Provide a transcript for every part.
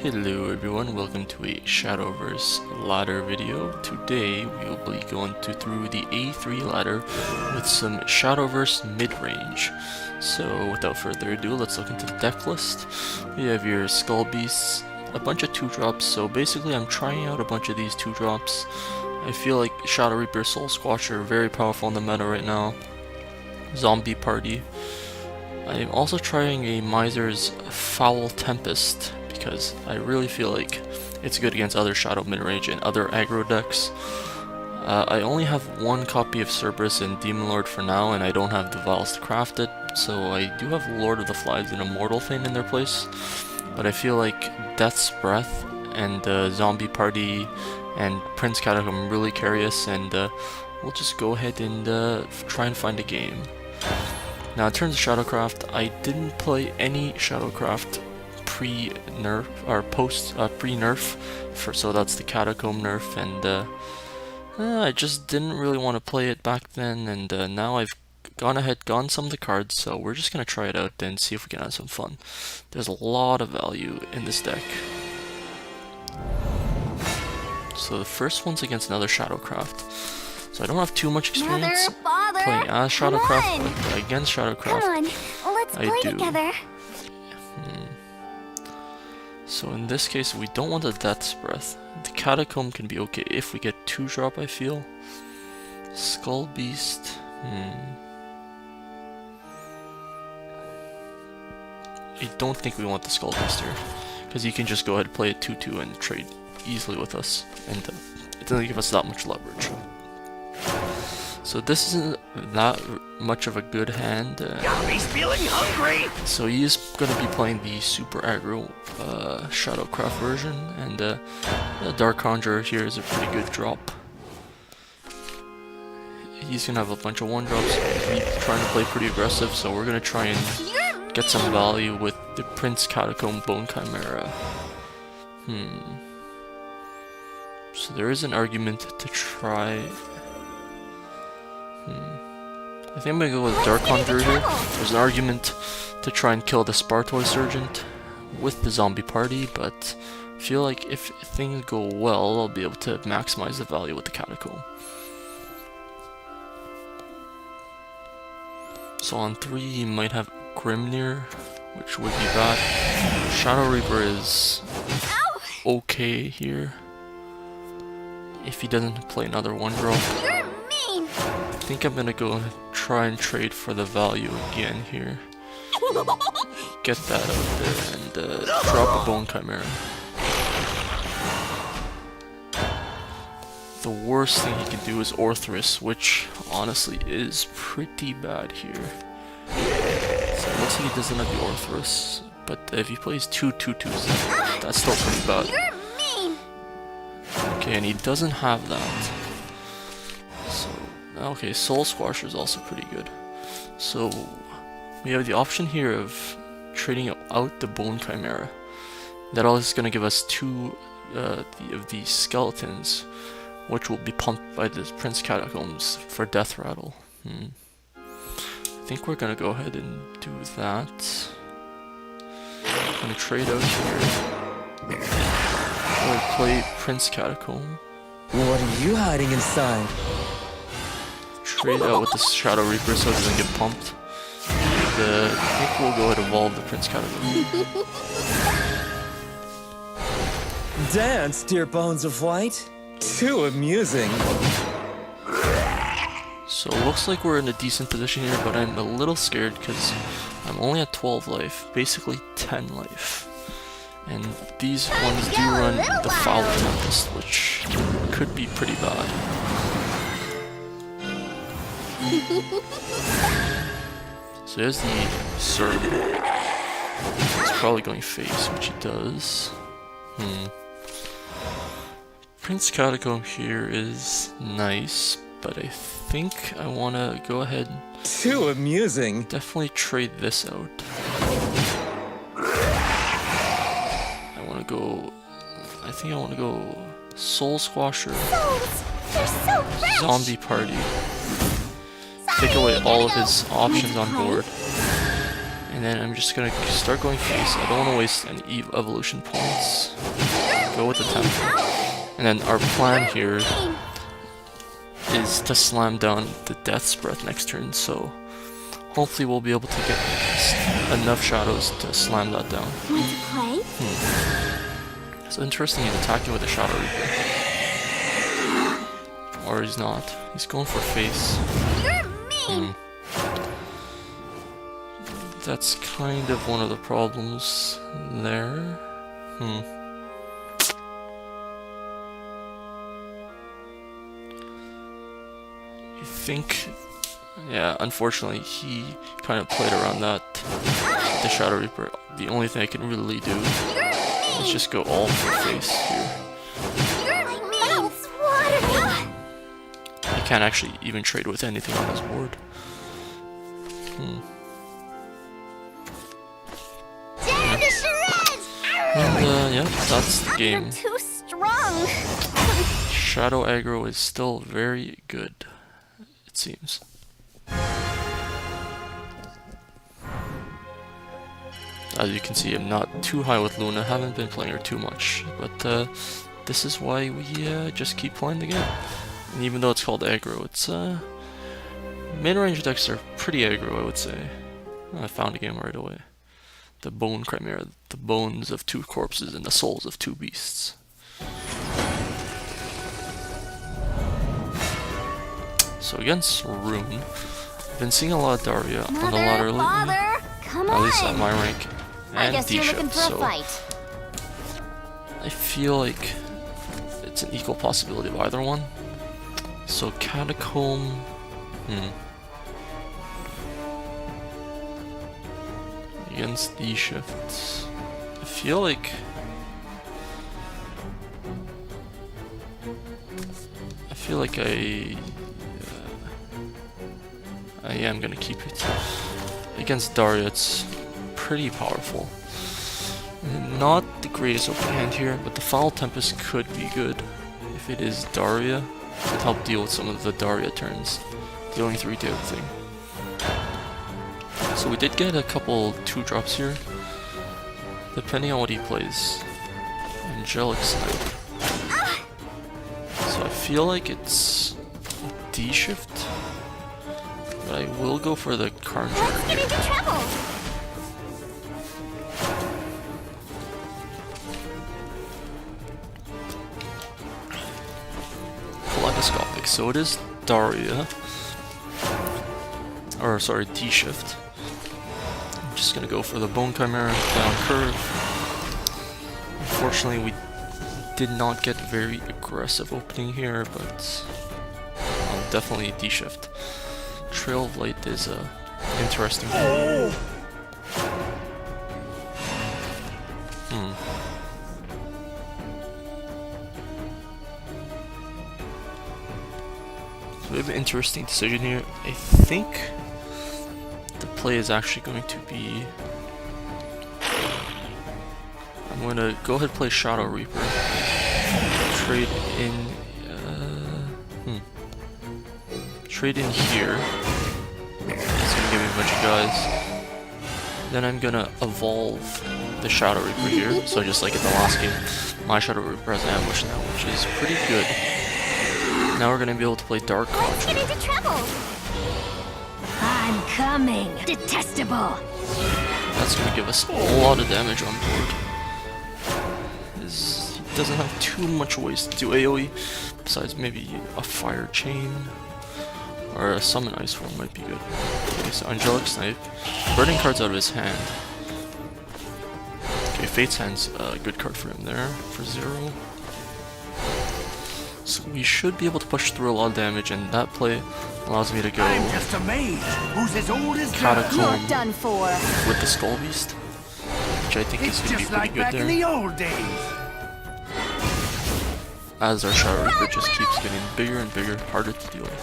Hello everyone, welcome to a Shadowverse ladder video. Today we will be going through the A3 ladder with some Shadowverse mid-range. So without further ado, let's look into the deck list. We have your Skull Beasts, a bunch of 2-drops, so basically I'm trying out a bunch of these 2-drops. I feel like Shadow Reaper, Soul Squatcher are very powerful in the meta right now. Zombie Party. I'm also trying a Miser's Foul Tempest, because I really feel like it's good against other Shadow midrange and other aggro decks. I only have one copy of Cerberus and Demon Lord for now, and I don't have the vials to craft it, so I do have Lord of the Flies and Immortal Thing in their place. But I feel like Death's Breath and Zombie Party and Prince Catacomb really carry us, and we'll just go ahead and try and find a game. Now in terms of Shadowcraft, I didn't play any Shadowcraft pre-nerf or post pre-nerf, so that's the Catacomb nerf, and I just didn't really want to play it back then, and now I've gone some of the cards, so we're just gonna try it out and see if we can have some fun. There's a lot of value in this deck. So the first one's against another Shadowcraft. So I don't have too much experience playing as Shadowcraft, but against Shadowcraft, I do. Together. So in this case, we don't want the Death's Breath. The Catacomb can be okay if we get 2-drop, I feel. Skull Beast. I don't think we want the Skull Beast here, because you can just go ahead and play a 2-2 and trade easily with us, and it doesn't give us that much leverage. So this isn't that much of a good hand. Got me feeling hungry. So he is going to be playing the super aggro Shadowcraft version, and the Dark Conjurer here is a pretty good drop. He's going to have a bunch of 1-drops, he's trying to play pretty aggressive, so we're going to try and get some value with the Prince Catacomb Bone Chimera. So there is an argument to try. I think I'm gonna go with Dark Conjurer here. There's an argument to try and kill the Spartoid Sergeant with the Zombie Party, but I feel like if things go well, I'll be able to maximize the value with the Catacomb. So on 3, you might have Grimnir, which would be bad. Shadow Reaper is okay here if he doesn't play another 1-drop. I think I'm gonna go try and trade for the value again here. Get that out there and drop a Bone Chimera. The worst thing he can do is Orthrus, which honestly is pretty bad here. So it looks like he doesn't have the Orthrus, but if he plays 2 2/2s, that's still pretty bad. Okay, and he doesn't have that. Okay, Soul Squasher is also pretty good. So we have the option here of trading out the Bone Chimera. That is going to give us 2 of the skeletons, which will be pumped by the Prince Catacombs for Death Rattle. I think we're going to go ahead and do that. I'm going to trade out here. Or play Prince Catacomb. What are you hiding inside? Trade out with the Shadow Reaper so it doesn't get pumped. And, I think we'll go ahead and evolve the Prince Catacomb. Dance, dear bones of white. Too amusing. So it looks like we're in a decent position here, but I'm a little scared because I'm only at 12 life, basically 10 life. And these ones do run the Foul Tempest, which could be pretty bad. So there's the Cerberus. He's probably going face, which he does. Prince Catacomb here is nice, but I think I want to go ahead. Too amusing. Definitely trade this out. I think I want to go Soul Squasher, Zombie Party. Take away all of his options on board, And then I'm just gonna start going face. I don't want to waste any evolution points. Go with the tempo. And then our plan here is to slam down the Death's Breath next turn, so hopefully we'll be able to get enough shadows to slam that down. Want to play? It's interesting he's attacking with a Shadow Reaper. Or he's not. He's going for face. You're mean. That's kind of one of the problems there. You think... Yeah, unfortunately he kind of played around that. The Shadow Reaper. The only thing I can really do is just go all for face here. I can't actually even trade with anything on his board. And yeah, that's the game. Too strong. Shadow aggro is still very good, it seems. As you can see, I'm not too high with Luna, haven't been playing her too much, but this is why we just keep playing the game. And even though it's called aggro, it's mid-range decks are pretty aggro, I would say. I found a game right away. The Bone Chimera, the bones of 2 corpses and the souls of 2 beasts. So against Rune, I've been seeing a lot of Daria on the ladder lately. Come At least at on. my rank. I And guess you're looking D-Shift, for a so fight. I feel like it's an equal possibility of either one. So Catacomb... Against D-Shift... I feel like... I am gonna keep it. Against Daria, it's pretty powerful. Not the greatest opening hand here, but the Foul Tempest could be good if it is Daria. It could help deal with some of the Daria turns, dealing 3 to everything. So we did get a couple 2-drops here, depending on what he plays. Angelic Snipe. So I feel like it's D-Shift, but I will go for the Conjurer Let's get here. into trouble. Kaleidoscopic. So it is Daria, or sorry, D-Shift. I'm just gonna go for the Bone Chimera down curve. Unfortunately, we did not get very aggressive opening here, but definitely D-Shift. Trail of Light is a interesting game. So we have an interesting decision here. I think the play is actually going to be... I'm going to go ahead and play Shadow Reaper. Trade in... Trade in here. It's going to give me a bunch of guys. Then I'm going to evolve the Shadow Reaper here. So just like in the last game, my Shadow Reaper has an ambush now, which is pretty good. Now we're going to be able to play Dark Let's get Conjurer. into trouble. I'm coming. Detestable. That's going to give us a lot of damage on board. He doesn't have too much ways to do AoE, besides maybe a Fire Chain, or a Summon Ice Form might be good. Okay, so Angelic Snipe, burning cards out of his hand. Okay, Fate's Hand's a good card for him there, for 0. So we should be able to push through a lot of damage, and that play allows me to go I'm just a mage who's as old as Catacomb You're done for. with the Skull Beast, which I think It's is going to be just pretty like good back there. in the old days. As our Shadow Reaper just keeps getting bigger and bigger, harder to deal with.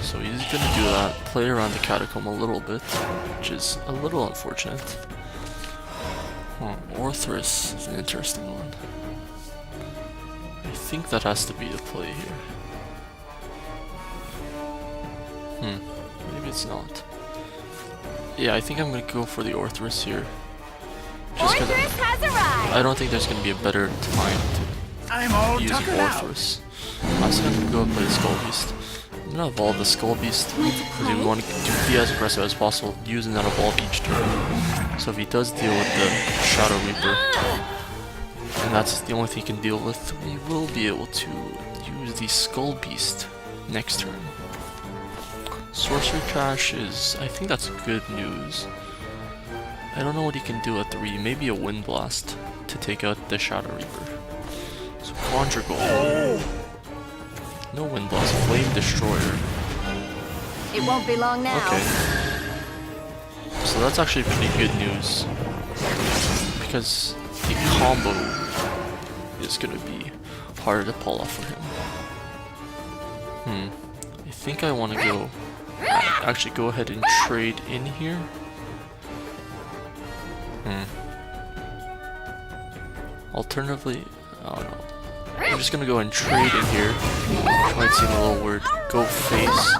So he's gonna do that, play around the Catacomb a little bit, which is a little unfortunate. Orthrus is an interesting one. I think that has to be the play here. Maybe it's not. Yeah, I think I'm gonna go for the Orthrus here. Just because Orthrus has arrived! I don't think there's gonna be a better time I'm all to using tuckered out. Orthrus. I'm also gonna go and play the Skull Beast. I'm gonna evolve the Skull Beast because we want to be as aggressive as possible, using that evolve each turn. So if he does deal with the Shadow Reaper, and that's the only thing he can deal with, we will be able to use the Skull Beast next turn. Sorcery Cache is, I think that's good news. I don't know what he can do at 3, maybe a Wind Blast to take out the Shadow Reaper. So Conjure Gold. No Wind Blast, Flame Destroyer. It won't be long now. Okay. So that's actually pretty good news. Because the combo is gonna be harder to pull off for him. I think I want to go actually go ahead and trade in here. Alternatively, I don't know. I'm just gonna go and trade in here. Might seem a little weird. Go face.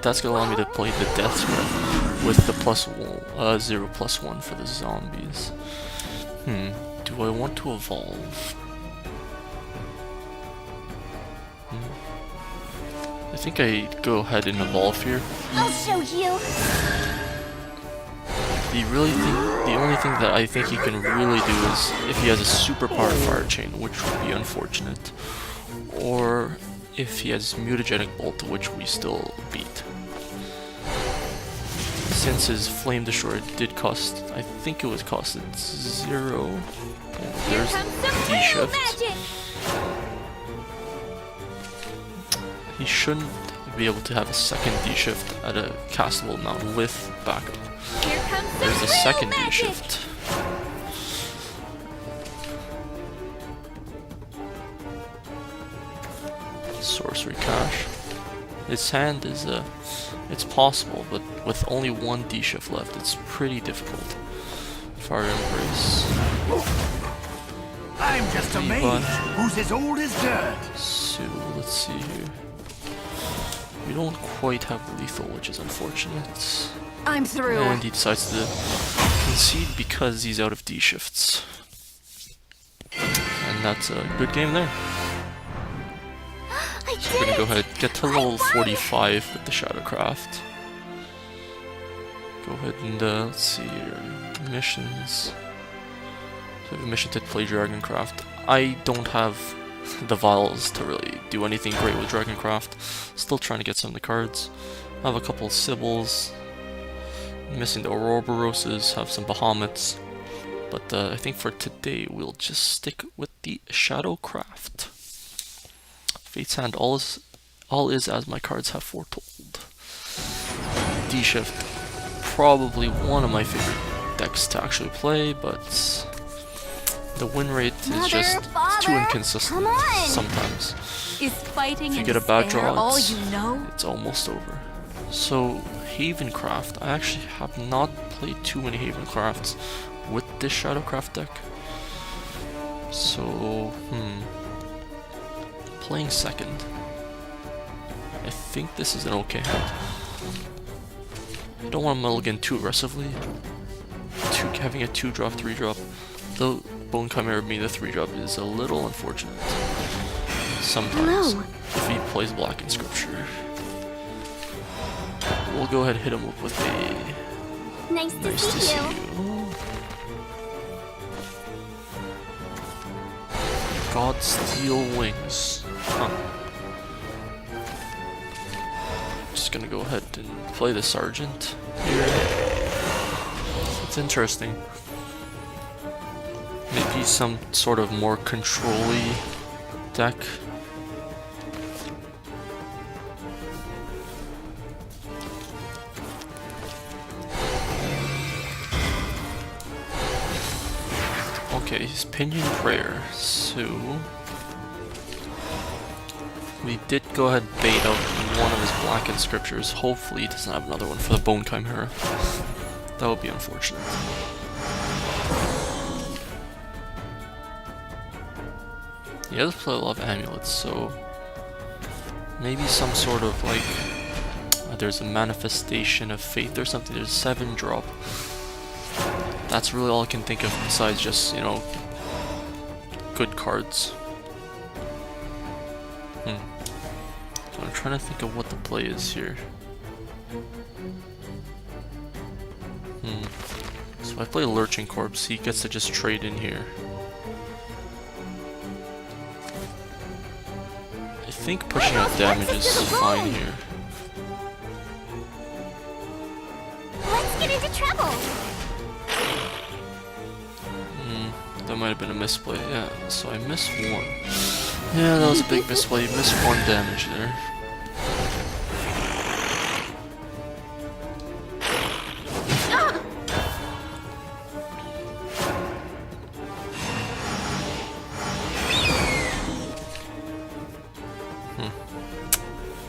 That's gonna allow me to play the Death Spread with the +0/+1 for the zombies. Do I want to evolve? I think I go ahead and evolve here. I'll show you. The only thing that I think he can really do is if he has a super powered fire chain, which would be unfortunate, or if he has mutagenic bolt, which we still beat. Since his flame destroyer did cost, I think it was costed 0. And there's D-shift. He shouldn't be able to have a second D-shift at a castable amount with backup. Here comes There's the real second magic. D-shift. Sorcery Cache. His hand is it's possible, but with only one D-shift left, it's pretty difficult. Fire Embrace. I'm just a mage who's as old as dirt. So let's see here. We don't quite have lethal, which is unfortunate. I'm through. And he decides to concede because he's out of D-shifts. And that's a good game there. So we're gonna go ahead and get to level 45 with the Shadowcraft. Go ahead and let's see here. Missions. So we have a mission to play Dragoncraft. I don't have the vials to really do anything great with Dragoncraft. Still trying to get some of the cards. I have a couple of Sibyls. Missing the Ouroboroses, have some Bahamut's. But I think for today we'll just stick with the Shadowcraft. Fate's Hand, all is as my cards have foretold. D-Shift, probably one of my favorite decks to actually play, but the win rate is just too inconsistent sometimes. Is fighting If you and get a bad despair draw, all it's, you know? it's almost over. So, Havencraft, I actually have not played too many Havencrafts with this Shadowcraft deck. So, playing second. I think this is an okay hand. I don't want to mulligan too aggressively. Having a 2-drop, 3-drop, though Bone Chimera being the 3-drop is a little unfortunate. Sometimes, if he plays Black in Scripture. We'll go ahead and hit him up with a Nice to see you. Godsteel Wings. Huh. Just gonna go ahead and play the Sergeant here. It's interesting. Maybe some sort of more control-y deck. Okay, he's Pinion Prayer, so we did go ahead and bait out one of his Blackened Scriptures. Hopefully he doesn't have another one for the Bone Chimera. That would be unfortunate. He does play a lot of amulets, so maybe some sort of like, I there's a manifestation of faith or something. There's a 7 drop. That's really all I can think of besides just, you know, good cards. So I'm trying to think of what the play is here. So if I play Lurching Corpse, he gets to just trade in here. I think pushing out damage is fine here. Let's get into trouble. That might have been a misplay, yeah. So I missed 1. Yeah, that was a big misplay. You missed 1 damage there.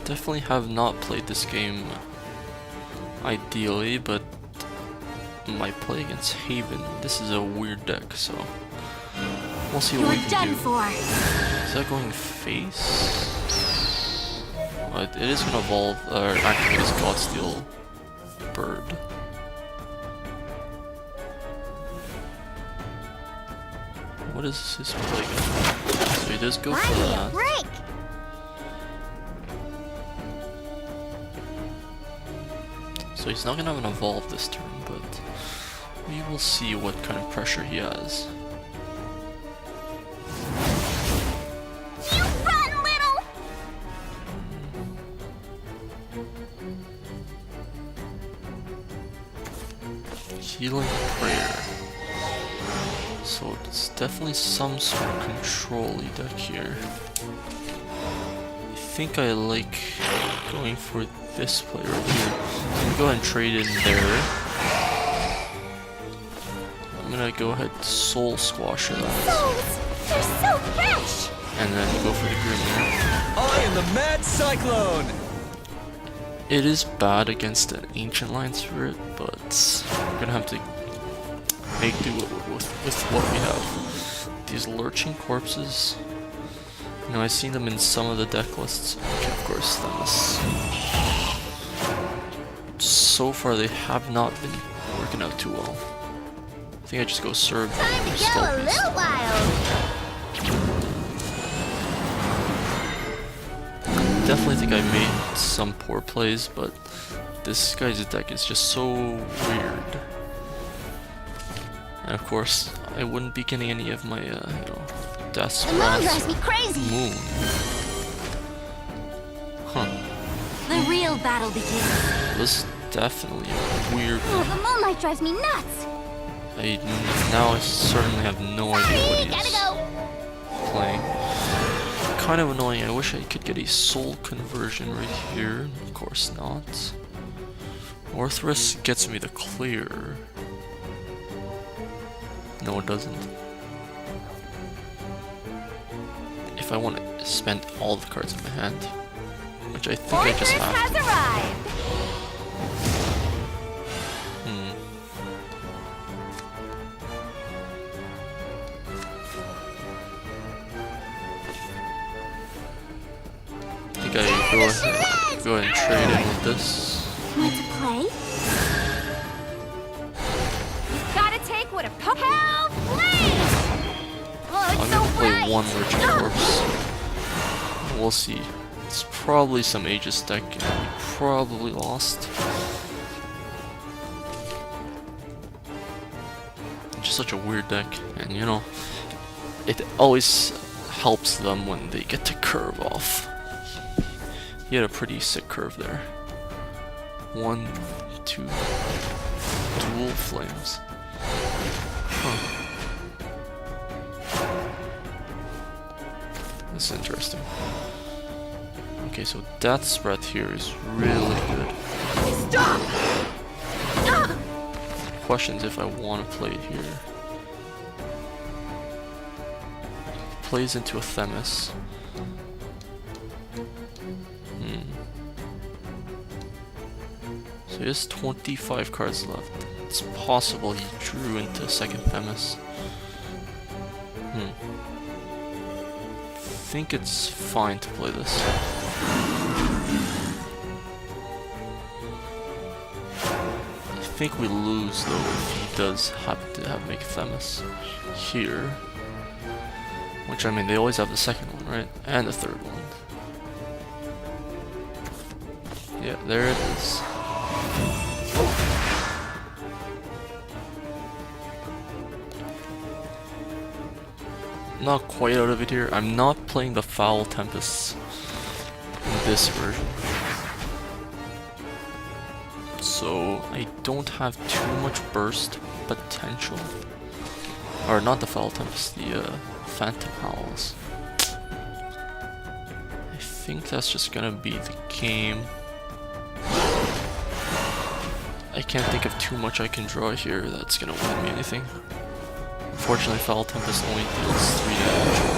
Definitely have not played this game ideally, but my play against Haven, this is a weird deck, so we'll see what we can do. Is that going face? It is going to evolve, or activate his Godsteel bird. What is his play going to be? So he does go for that. So he's not going to have an evolve this turn, but we will see what kind of pressure he has. You run, little! Healing Prayer. So it's definitely some sort of control-y deck here. I think I like going for this play right here. So I'm gonna go ahead and trade in there. I'm gonna go ahead and Soul Squasher that. Souls! They're so fresh! And then go for the Grimir. I am the Mad Cyclone! It is bad against an Ancient Lion Spirit, but we're gonna have to make do with what we have. These Lurching Corpses, you know, I've seen them in some of the deck lists. Okay, of course, so far they have not been working out too well. I think I just go Cerberus. Time to go a little wild! Definitely think I made some poor plays, but this guy's deck is just so weird. And of course, I wouldn't be getting any of my, you know, Death The moon drives me crazy! Moon. Huh. The real battle begins. This is definitely a weird Oh, one. the moonlight drives me nuts! Now I certainly have no idea what Gotta he's go! playing. Kind of annoying. I wish I could get a soul conversion right here. Of course not. Orthrus gets me the clear. No, it doesn't. If I want to spend all the cards in my hand, which I think I just have. Has arrived! I think I go ahead and trade in with this. Want to play? Gotta take what a hell flame! Oh, it's I'm so gonna play bright! one Lurching Corpse. We'll see. It's probably some Aegis deck, and we probably lost. It's just such a weird deck, and you know, it always helps them when they get to curve off. He had a pretty sick curve there. 1, 2, dual flames. Huh. That's interesting. Okay, so Death's Breath here is really good. Stop! Questions if I want to play it here. Plays into a Themis. So he has 25 cards left. It's possible he drew into a second Themis. I think it's fine to play this. think we lose though if he does happen to have make Themis here. Which, I mean, they always have the second one, right? And the third one. Yeah, there it is. Not quite out of it here. I'm not playing the Foul Tempests in this version. So I don't have too much burst potential. Or not the Foul Tempest, the Phantom Howls. I think that's just gonna be the game. I can't think of too much I can draw here that's gonna win me anything. Unfortunately, Foul Tempest only deals 3 damage.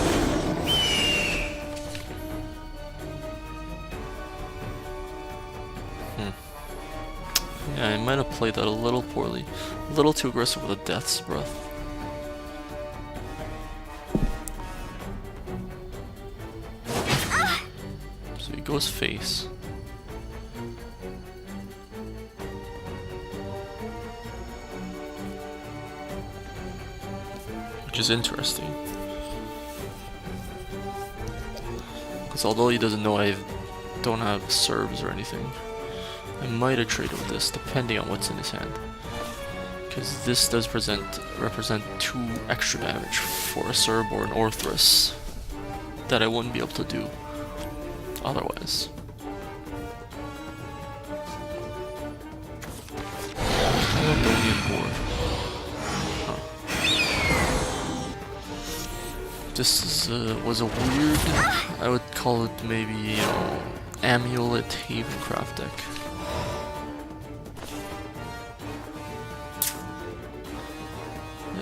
Yeah, I might have played that a little poorly. A little too aggressive with a Death's Breath. So he goes face. Which is interesting. Because although he doesn't know I don't have Cerbs or anything, I might have traded with this, depending on what's in his hand. Because this does represent 2 extra damage for a Cerb or an Orthrus that I wouldn't be able to do otherwise. This is, was a weird, I would call it maybe, you know, Amulet Havencraft deck.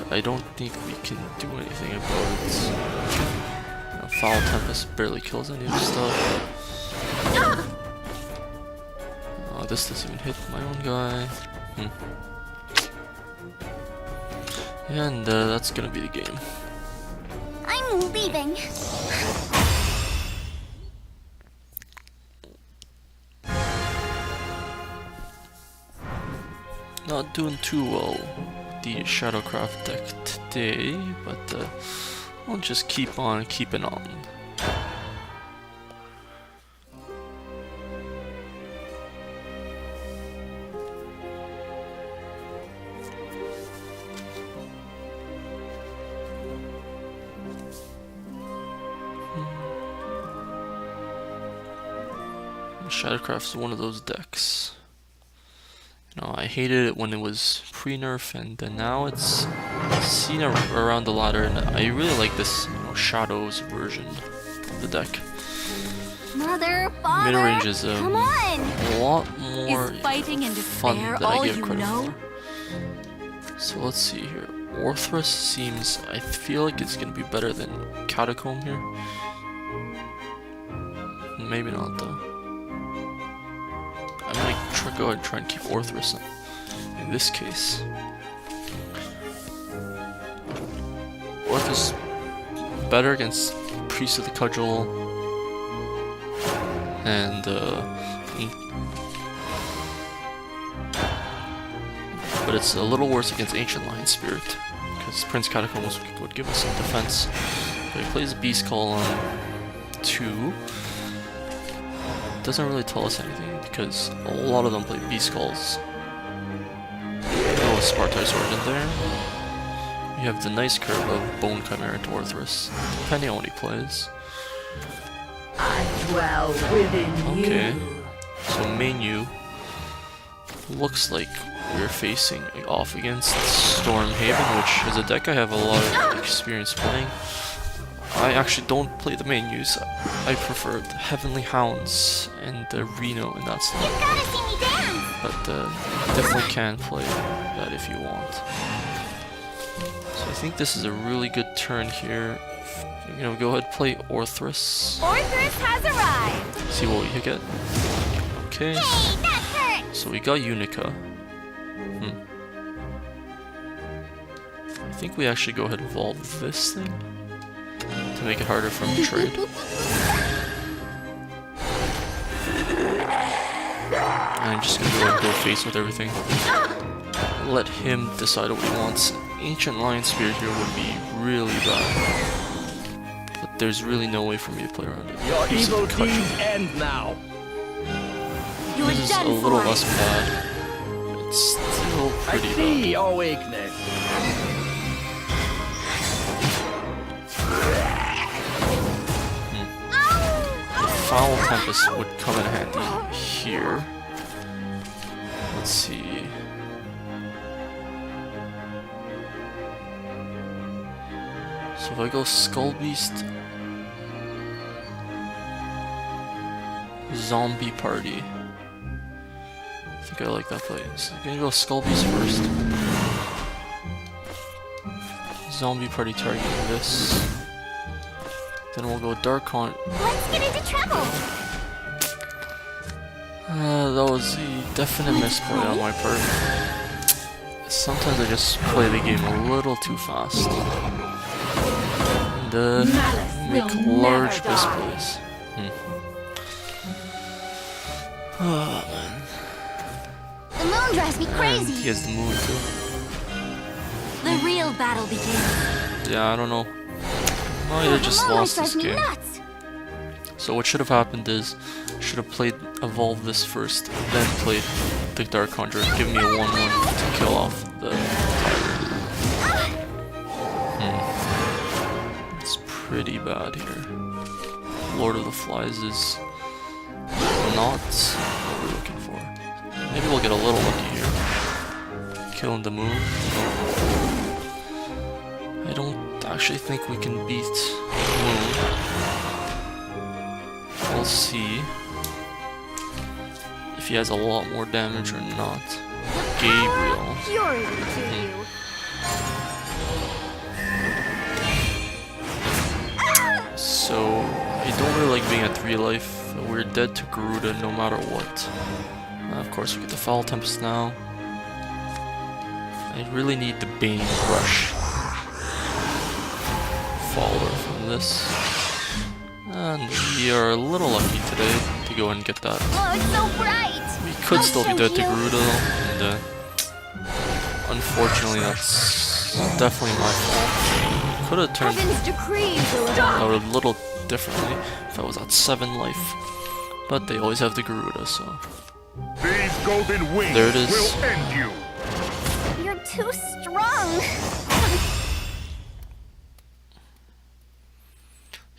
I don't think we can do anything about it. Foul Tempest barely kills any of the stuff. This doesn't even hit my own guy. And that's gonna be the game. I'm leaving. Not doing too well with the Shadowcraft deck today, but I'll just keep on keeping on. Shadowcraft's one of those decks. You know, I hated it when it was pre-nerf, and now it's seen around the ladder, and I really like this, you know, Shadows version of the deck. Mother, father, Midrange is come on. a lot more Is fighting and fun despair than I all give you credit know? for. So let's see here. Orthrus seems, I feel like it's gonna be better than Catacomb here. Maybe not though. I'm gonna go ahead and try and keep Orthrus in this case. Orthrus better against Priest of the Cudgel and but it's a little worse against Ancient Lion Spirit because Prince Catacomb would give us some defense. But he plays Beast Call on 2. Doesn't really tell us anything because a lot of them play Beast Calls. Oh, Spartai Sword in there. You have the nice curve of Bone Chimera to Orthrus, depending on what he plays. I dwell within Okay, you. so menu looks like we're facing off against Stormhaven, which is a deck I have a lot of experience playing. I actually don't play the menus. I prefer the Heavenly Hounds and the Reno and that stuff. You gotta see me dance. But you definitely can play that if you want. So I think this is a really good turn here. You know, go ahead and play Orthrus. Orthrus has arrived. See what we get. Okay. Hey, that hurt. So we got Unica. I think we actually go ahead and evolve this thing to make it harder for him to trade. And I'm just gonna go face with everything. let him decide what he wants. Ancient Lion Spear here would be really bad. But there's really no way for me to play around it. Your Here's a evil concussion. deeds end now. You're This is done a little for. less bad. It's still I pretty bad. see your weakness. Foul Tempest would come in handy here. Let's see. So if I go Skull Beast, Zombie Party. I think I like that play. So I'm gonna go Skull Beast first. Zombie Party targeting this. Then we'll go Dark Hunt. Let's get into trouble. That was a definite misplay on my part. Sometimes I just play the game a little too fast. And make large misplays. Oh man. The moon drives me And crazy. he has the moon too. The real battle begins. Yeah, I don't know. Might have just The moon lost this drives me game. nuts. So what should have happened is, should have played Evolve this first, then played the Dark Conjurer, give me a 1-1 to kill off the Tiger. It's pretty bad here. Lord of the Flies is not what we're looking for. Maybe we'll get a little lucky here. Killing the moon. I don't actually think we can beat moon. We'll see if he has a lot more damage or not. Gabriel. Fury to you. So, I don't really like being at 3 life. We're dead to Garuda no matter what. Of course, we get the Foul Tempest now. I really need the Bane Rush follower from this. And we are a little lucky today to go and get that. Oh, it's so bright. We could I'll still be show dead to you. Garuda though, and unfortunately that's definitely my fault. Could have turned Heaven's decrees will out a little differently if I was at 7 life, but they always have the Garuda, so These golden wings there it is. will end you. You're too strong.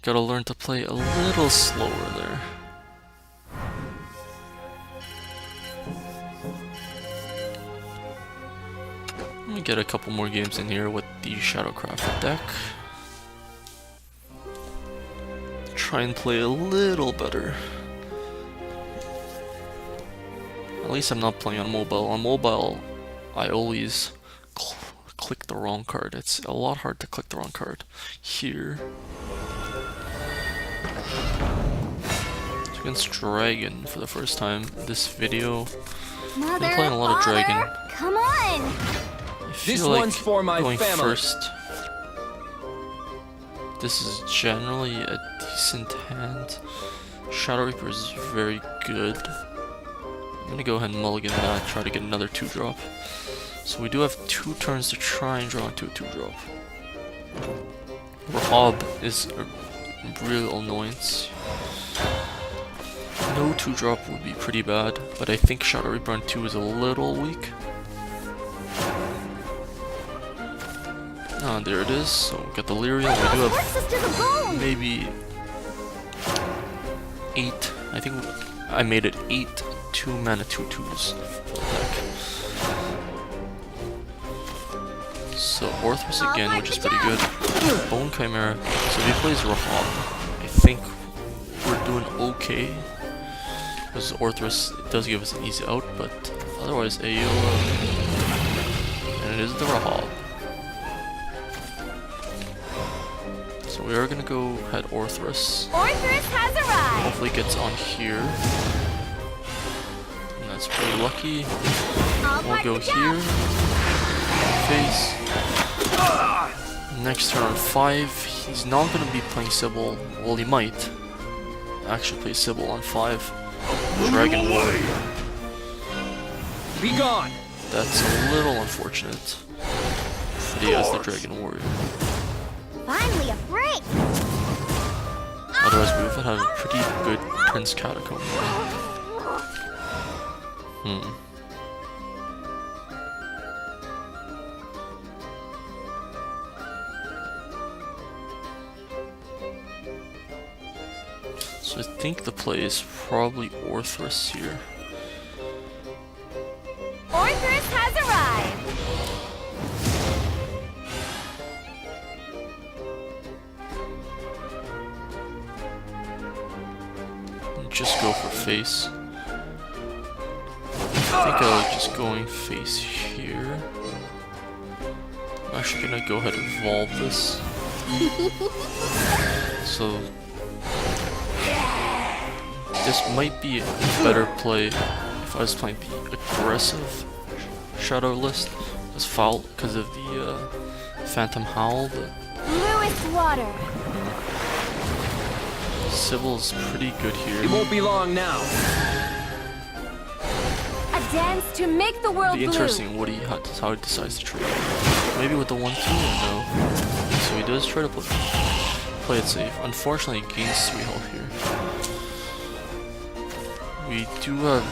Gotta learn to play a little slower there. Let me get a couple more games in here with the Shadowcraft deck. Try and play a little better. At least I'm not playing on mobile. On mobile, I always click the wrong card. It's a lot hard to click the wrong card. Here. It's against Dragon for the first time this video. Mother, Been playing a lot of Father, Dragon. come on. I This feel like one's for my going family. first. This is generally a decent hand. Shadow Reaper is very good. I'm gonna go ahead and mulligan that, try to get another 2-drop. So we do have 2 turns to try and draw into a 2-drop. Rahab is a real annoyance. No 2-drop would be pretty bad, but I think Shadow Reaper on 2 is a little weak. Ah, there it is. So we got the Lyrium. We do have Works us to the bone. maybe 8. I think I made it 8 2-mana 2/2s for the deck. So Orthrus again, which is pretty good. Bone Chimera. So if he plays Rahab, I think we're doing okay. Because Orthrus does give us an easy out, but otherwise Aeola. And it is the Rahab. So we are gonna go head Orthrus. Orthrus has arrived. Hopefully gets on here. And that's pretty lucky. I'll We'll part go the here. jump. Face. Next turn on 5. He's not gonna be playing Sybil. Well, he might actually play Sybil on 5. Dragon Warrior. Be gone. That's a little unfortunate. But he has the Dragon Warrior. Finally a break! Otherwise, we would have a pretty good Prince Catacomb. So I think the play is probably Orthrus here. Orthrus has arrived! Just go for face. I think I like just going face here. I'm actually gonna go ahead and evolve this. So this might be a better play if I was playing the aggressive Shadow list as foul because of the Phantom Howl, but Bluest water! Sibyl's pretty good here. It won't be long now. A dance to make the world It'll be blue! interesting what how he decides to trade. Maybe with the 1-2 or no. So he does try to play it safe. Unfortunately, he gains 3 health here.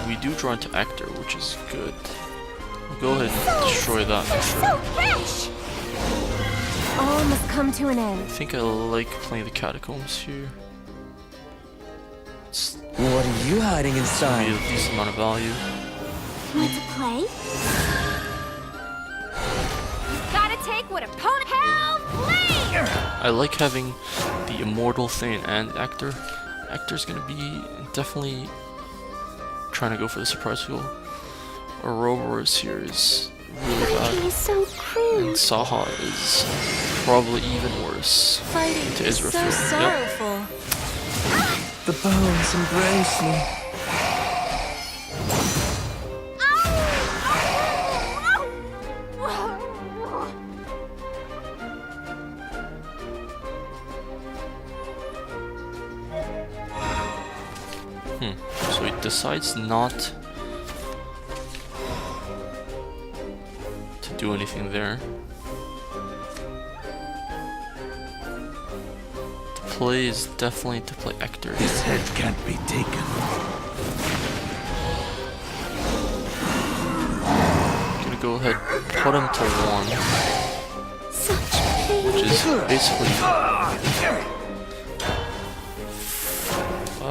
We do draw into Actor, which is good. We'll go ahead and destroy that for So sure. fresh! All must come to an I end. think I like playing the Catacombs here. It's What are you hiding gonna be inside? a decent amount of value. Want to play? Gotta take what opponent hell flame! I like having the Immortal Thane and Actor. Actor's gonna be definitely trying to go for the surprise fuel. Ouroboros here is really Fighting bad. is so cruel. And Saha is probably even worse. Fighting To is so Israfil. Yep. sorrowful. The bones embrace me. So he decides not to do anything there. The play is definitely to play Ector. This head can't be taken. Gonna go ahead, put him to 1, Such pain. which is basically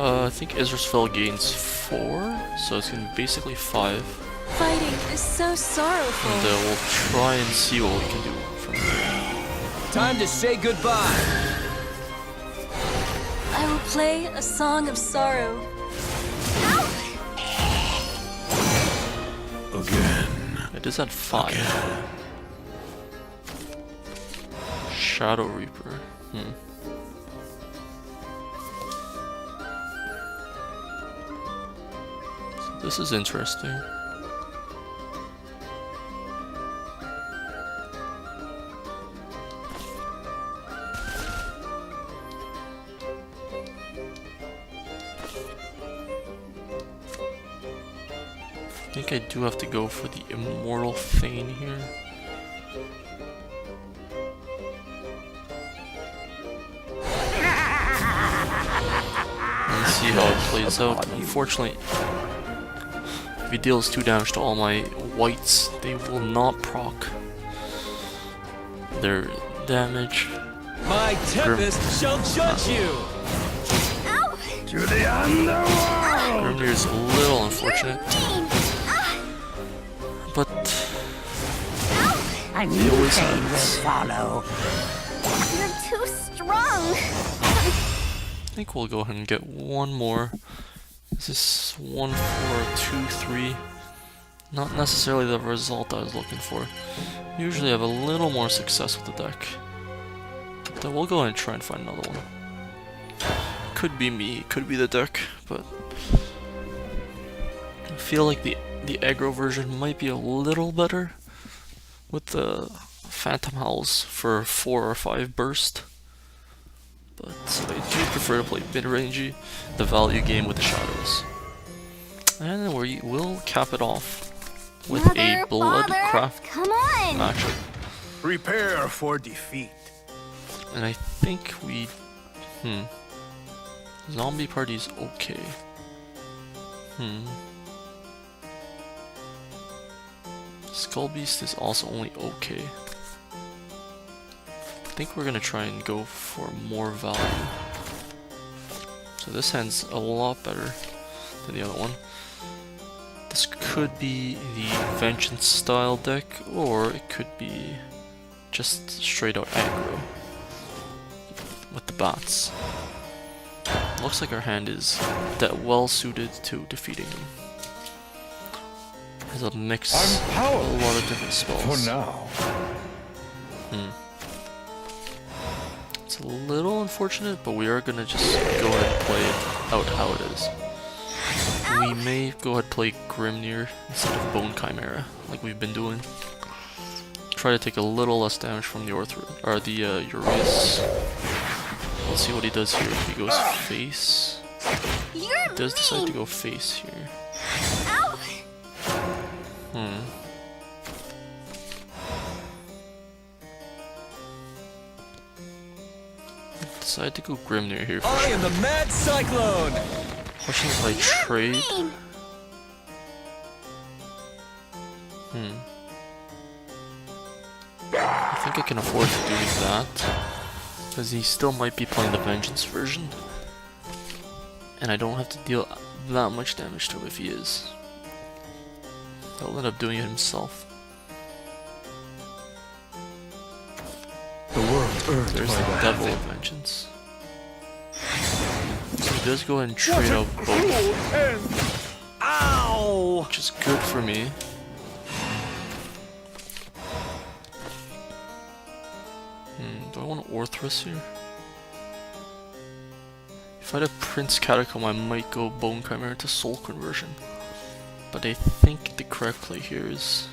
I think Israfil gains 4, so it's gonna be basically 5. Fighting is so sorrowful. And we'll try and see what we can do from there. Time to say goodbye. I will play a song of sorrow. Again. It is at 5. Shadow Reaper. So this is interesting. I think I do have to go for the Immortal Thane here. And see how it plays out. Unfortunately, if he deals 2 damage to all my whites, they will not proc their damage. My tempest shall judge you. To the underworld! Grimnir is a little unfortunate, but A he new always fate will has. follow. You're too strong. I think we'll go ahead and get one more. This is 1, 4, 2, 3. Not necessarily the result I was looking for. Usually I have a little more success with the deck. But we'll go ahead and try and find another one. Could be me, could be the deck, but I feel like the aggro version might be a little better with the Phantom Howls for 4 or 5 burst. But I do prefer to play mid-rangey, the value game with the shadows. And we will cap it off with Mother, a Bloodcraft Father, come on! matchup. Prepare for defeat. And I think we... Zombie party's okay. Skull Beast is also only okay. I think we're gonna try and go for more value. So this hand's a lot better than the other one. This could be the Vengeance style deck, or it could be just straight out aggro with the bats. Looks like our hand is well suited to defeating him. Has a mix of a lot of different spells. For now. It's a little unfortunate, but we are gonna just go ahead and play it out how it is. We may go ahead and play Grimnir instead of Bone Chimera, like we've been doing. Try to take a little less damage from the Urias. Let's see what he does here. If he goes face, he does decide to go face here. Decide to go Grimnir here. I am the Mad Cyclone! Question if I trade. I think I can afford to do that, because he still might be playing the Vengeance version, and I don't have to deal that much damage to him if he is. He'll end up doing it himself. The world earned There's by the the Devil Heaven. of Vengeance. So he does go ahead and trade out both, Ow! which is good for me. Do I want to Orthrus here? If I had a Prince Catacomb, I might go Bone Chimera to Soul Conversion. But I think the correct play here is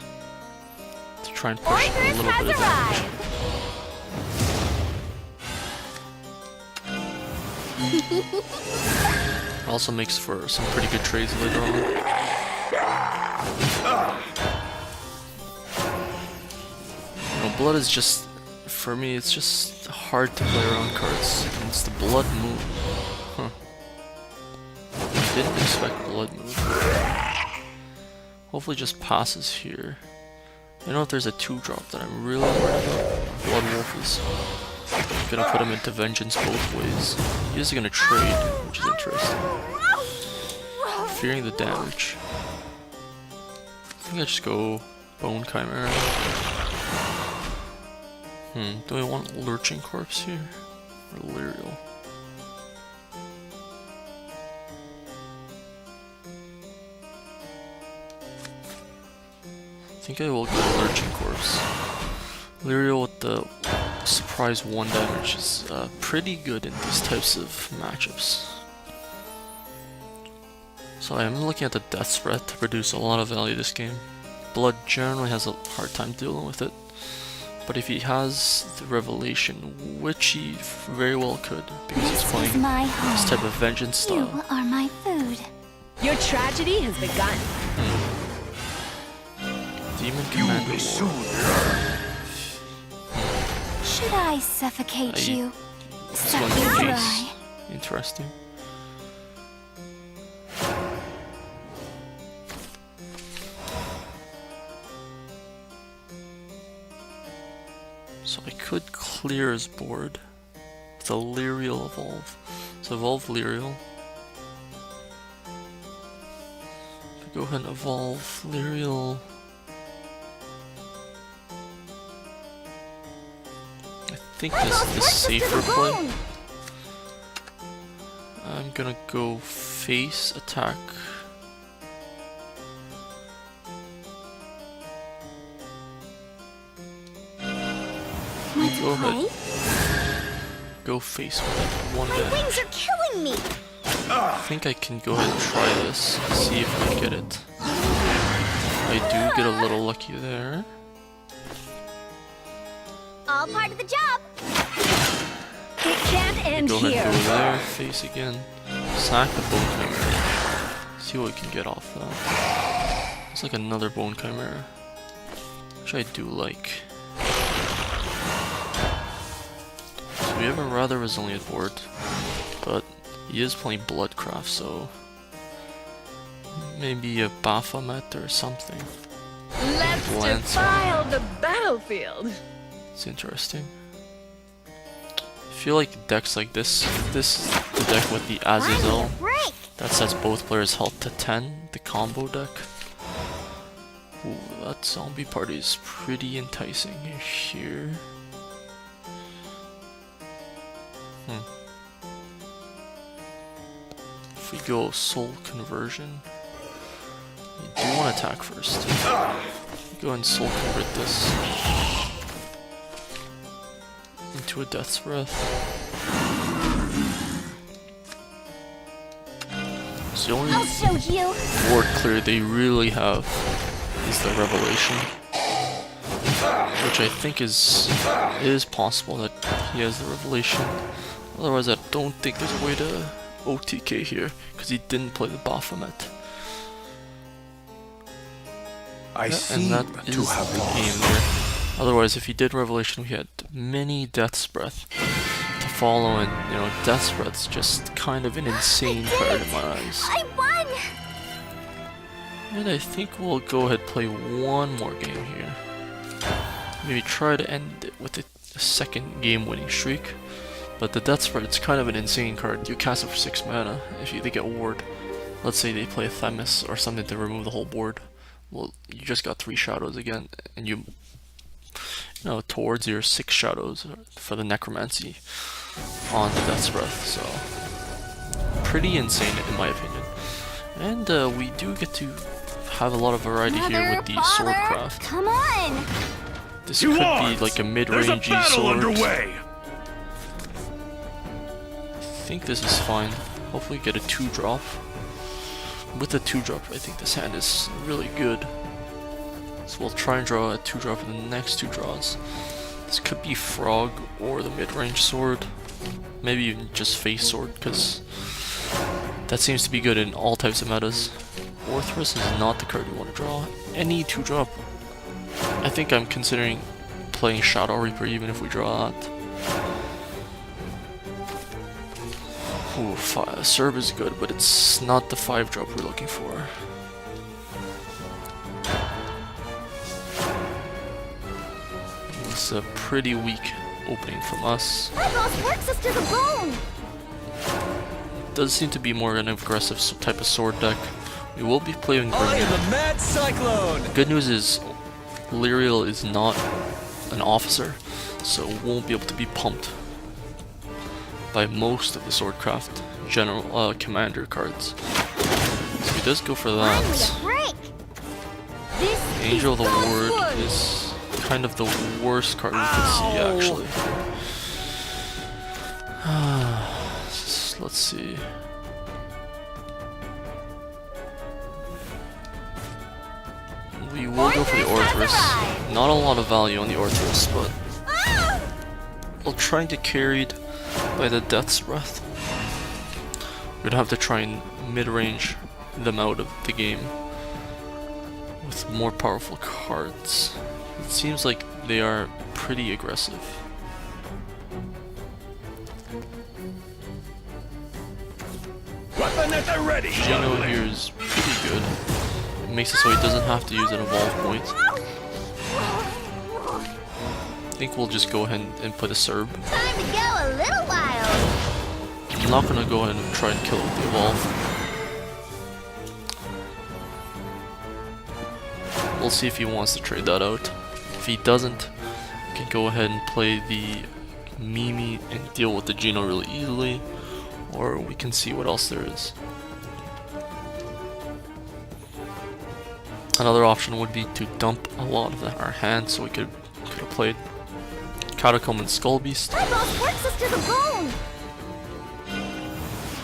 to try and push a little bit of damage. Also makes for some pretty good trades later on. You know, Blood is just, for me, it's just hard to play around cards. And it's the Blood Moon. Huh. I didn't expect Blood Moon. Hopefully just passes here. I know if there's a 2-drop that I'm really worried about. Blood Wolf is gonna put him into Vengeance both ways. He is gonna trade, which is interesting. Fearing the damage. I think I just go Bone Chimera. Do I want Lurching Corpse here? Or Lyrial? I think I will go Lurching Corpse. Lyrial with the surprise 1 damage is pretty good in these types of matchups. So I'm looking at the death spread to produce a lot of value this game. Blood generally has a hard time dealing with it, but if he has the Revelation, which he very well could, because he's playing this type of Vengeance style. You are my food. Your tragedy has begun. Demon Commander War. Should I suffocate you? This Suck one's you face. dry. Interesting. So I could clear his board with a Lyrial Evolve. So evolve Lyrial. If I go ahead and evolve Lyrial. I think this is the safer play. I'm gonna go face attack. Go ahead. Go face with that 1 My damage. wings are killing me. I think I can go ahead and try this, see if I get it. I do get a little lucky there. All part of the job. It can't end Go ahead here. and go there, face again. Sack the Bone Chimera. See what we can get off that. It's like another Bone Chimera, which I do like. So we have a rather resilient board, but he is playing Bloodcraft, so maybe a Baphomet or something. Let's Lance. defile the battlefield. It's interesting. I feel like decks like this is the deck with the Azazel Break! that sets both players' health to 10, the combo deck. Ooh, that zombie party is pretty enticing here. If we go soul conversion, you do want to attack first. Go ahead and soul convert this into a Death's Breath. So the only I'll show you! board clear they really have is the Revelation, which I think is possible that he has the Revelation. Otherwise, I don't think there's a way to OTK here because he didn't play the Baphomet. I And seem that to is have the lost. game there. Otherwise, if he did Revelation, we had many Death's Breath to follow, and you know, Death's Breath's just kind of an insane card in my eyes. I won! And I think we'll go ahead and play one more game here. Maybe try to end it with a second game-winning streak. But the Death's Breath, it's kind of an insane card. You cast it for 6 mana if they get ward. Let's say they play a Themis or something to remove the whole board. Well, you just got 3 shadows again, and you know, towards your 6 shadows for the Necromancy on the Death's Breath. So, pretty insane in my opinion. And we do get to have a lot of variety here with the Father, Swordcraft. come on! This could be like a mid-rangey sword. underway. I think this is fine. Hopefully get a 2-drop. With the 2-drop, I think this hand is really good. So we'll try and draw a 2-drop in the next 2 draws. This could be Frog or the mid-range sword. Maybe even just face sword, because that seems to be good in all types of metas. Orthrus is not the card we want to draw. Any 2-drop. I think I'm considering playing Shadow Reaper even if we draw that. Ooh, Serb is good, but it's not the 5-drop we're looking for. It's a pretty weak opening from us. My boss works us to the bone! Does seem to be more an aggressive type of sword deck. We will be playing I am Grim. the Mad Cyclone! Good news is Lyriel is not an officer, so won't be able to be pumped by most of the Swordcraft general commander cards. So he does go for Finally that. a break! This Angel of the is Ward Godwood. is kind of the worst card we can see actually. Let's see. We will go for the Orthrus has Orthrus. arrived. Not a lot of value on the Orthrus, but Ah! we'll try and get carried by the Death's Breath. We're gonna have to try and mid-range them out of the game with more powerful cards. It seems like they are pretty aggressive. Weapon at the ready. Gino here is pretty good. It makes it so he doesn't have to use an evolve point. I think we'll just go ahead and put a Serb. Time to go a little wild! I'm not gonna go ahead and try and kill it with the evolve. We'll see if he wants to trade that out. If he doesn't, we can go ahead and play the Mimi and deal with the Gino really easily, or we can see what else there is. Another option would be to dump a lot of our hand, so we could have played Catacomb and Skull Beast. My boss works us to the bone!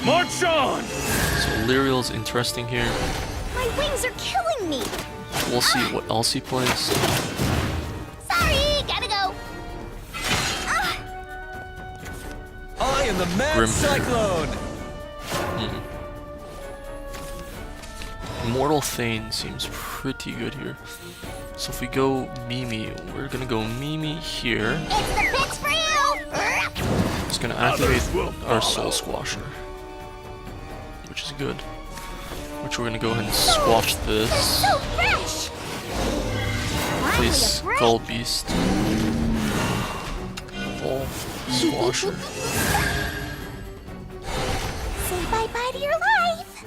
March on. So Lyriel's interesting here. My wings are killing me! We'll see what else he plays. Sorry, gotta go! Ah, I am the Mad Grim. Cyclone! Immortal Thane seems pretty good here. So if we go Mimi, we're gonna go Mimi here. It's the pits for you! It's gonna activate our Soul Squasher, which is good. Which we're gonna go ahead and squash this. So fresh! Place Skull Beast. Evolve Squasher. Say bye-bye to your life!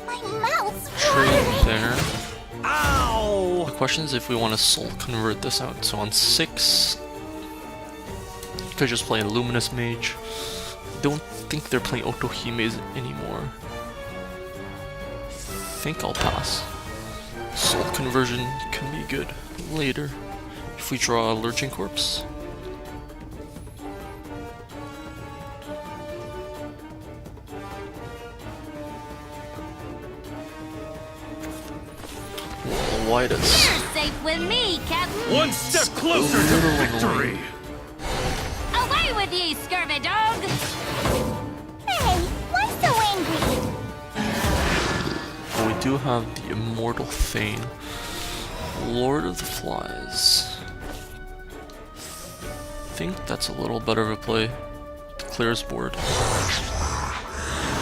My mouth's Trade watering! there. Ow! The question is if we want to soul convert this out. So on 6, you could just play a Luminous Mage. Don't think they're playing Otohimes anymore. Think I'll pass. Soul conversion can be good later if we draw a Lurching Corpse. Well, why does You're safe with me, Captain! One step closer to victory! Away with ye, scurvy dog! Hey, why so angry? But we do have the Immortal Thane, Lord of the Flies. I think that's a little better of a play to clear his board.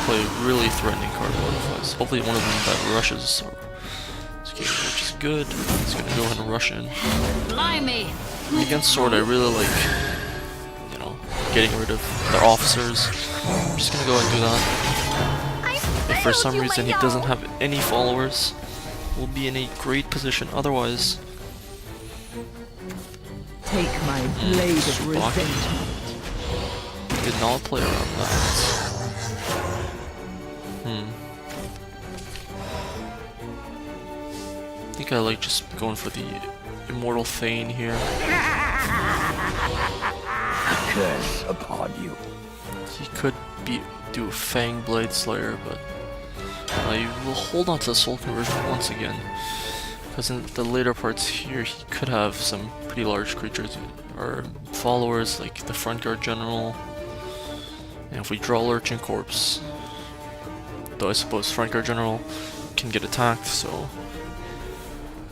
Play a really threatening card, Lord of the Flies. Hopefully one of them that rushes, which is good. He's gonna go ahead and rush in. Blimey! Against Sword, I really like, you know, getting rid of their officers. I'm just gonna go ahead and do that. If for some reason he doesn't have any followers, we'll be in a great position. Otherwise, Take my blade of Spock. revenge. Did not play around that. I think I like just going for the Immortal Thane here. Curse upon you. He could do a Fang Blade Slayer, but I will hold on to the Soul Conversion once again. Because in the later parts here, he could have some pretty large creatures or followers like the Front Guard General. And if we draw Lurching Corpse, though I suppose Front Guard General can get attacked, so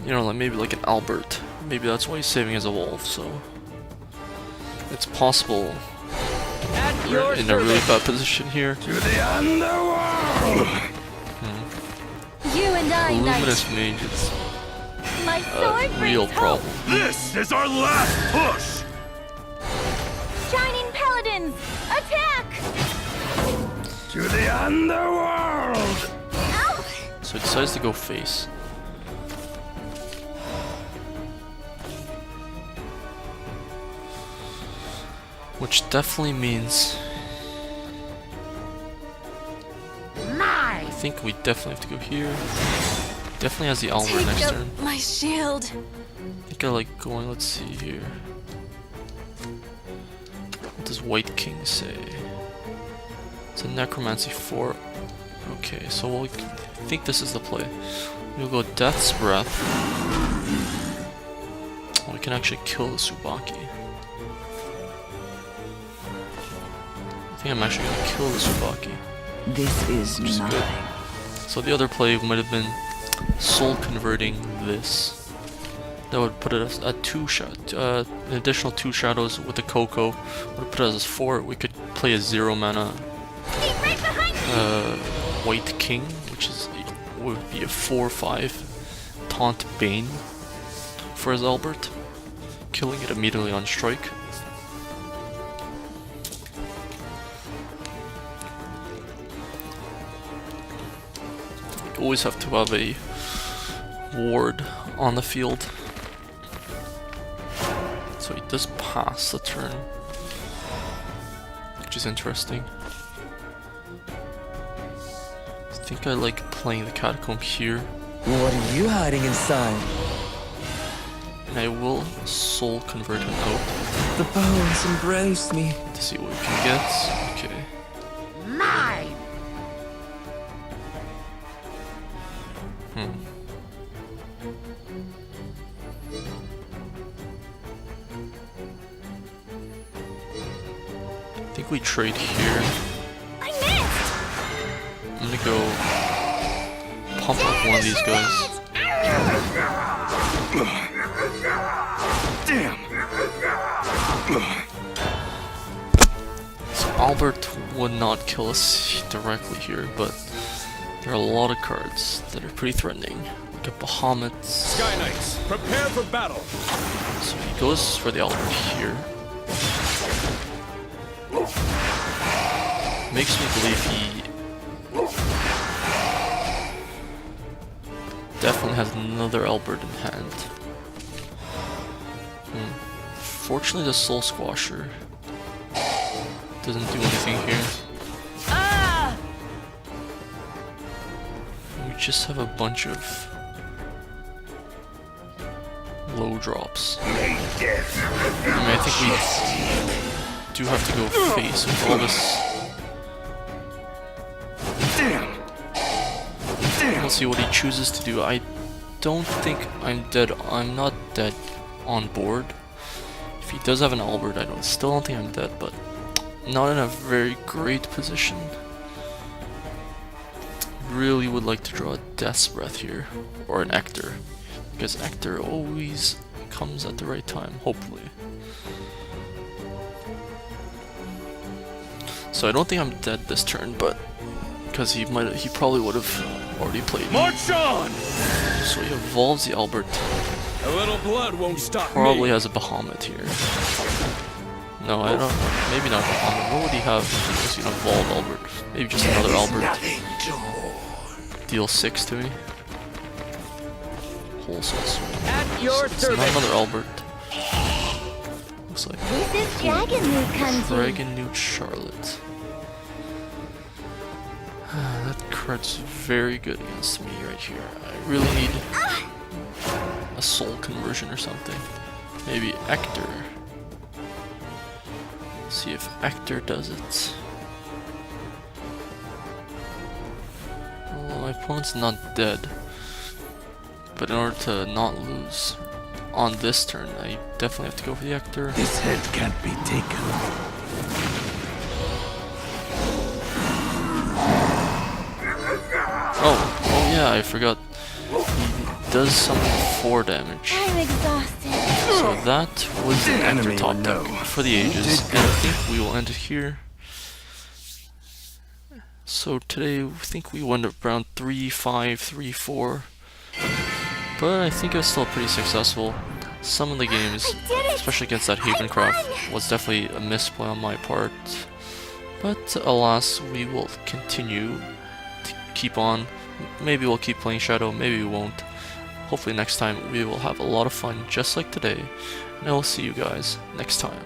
you know, like maybe like an Albert. Maybe that's why he's saving his Evolve, so it's possible we're in a really bad position here. To the underworld! You and I, Luminous Knight. Mage is My sword a real brings problem. This is our last push! hope! Shining Paladins! Attack! To the underworld! Ow! So he decides to go face. Which definitely means I think we definitely have to go here. Definitely has the Albert Take next up turn. my shield. I think I like going, let's see here. What does White King say? It's a Necromancy 4. Okay, so I think this is the play. We'll go Death's Breath. Oh, we can actually kill the Tsubaki. I think I'm actually gonna kill the Tsubaki. This is Which is good. So the other play might have been soul converting this. That would put it at an additional 2 shadows with the Coco. Would put us as 4. We could play a 0 mana Stay right behind me! White King, which is would be a 4/5 taunt Bane for his Albert, killing it immediately on strike. You always have to have a ward on the field. So he does pass the turn, which is interesting. I think I like playing the Catacomb here, What are you hiding inside? and I will soul convert him out The bones embrace me. to see what we can get. Okay. Mine! I think we trade here. I missed! I'm gonna go pump up one of these guys. Damn! So Albert would not kill us directly here, but there are a lot of cards that are pretty threatening. Like a Bahamut. Sky Knights, prepare for battle. So he goes for the Albert here. Makes me believe he definitely has another Albert in hand. Fortunately, the Soul Squasher doesn't do anything here. We just have a bunch of low drops. I mean, I think we do have to go face with all this. We'll see what he chooses to do. I don't think I'm dead. I'm not dead on board. If he does have an Albert, I still don't think I'm dead, but not in a very great position. Really would like to draw a Death's Breath here, or an Eachtors, because Eachtors always comes at the right time, hopefully. So I don't think I'm dead this turn, but because he probably would have already played. March on! So he evolves the Albert. A little blood won't stop Probably me. has a Bahamut here. No, I don't. Maybe not Bahamut. What would he have if he was an evolved Albert? Maybe just another Albert. Deal 6 to me. Wholesale swing. At your It's not another Albert. Looks like This is Dragon Mood Kanji. Dragon Newt Charlotte. That card's very good against me right here. I really need a soul conversion or something. Maybe Eachtors. See if Eachtors does it. Well, my opponent's not dead. But in order to not lose on this turn, I definitely have to go for the Eachtors. This head can't be taken. Oh yeah, I forgot. He does something 4 damage. I'm exhausted. So that was the Enemy Eachtors top or deck no? for the ages, and I think we will end it here. So today, I think we went around 3-5, 3-4, but I think it was still pretty successful. Some of the games, especially against that Havencraft, was definitely a misplay on my part, but alas, we will continue to keep on. Maybe we'll keep playing Shadow, maybe we won't. Hopefully next time we will have a lot of fun just like today, and I will see you guys next time.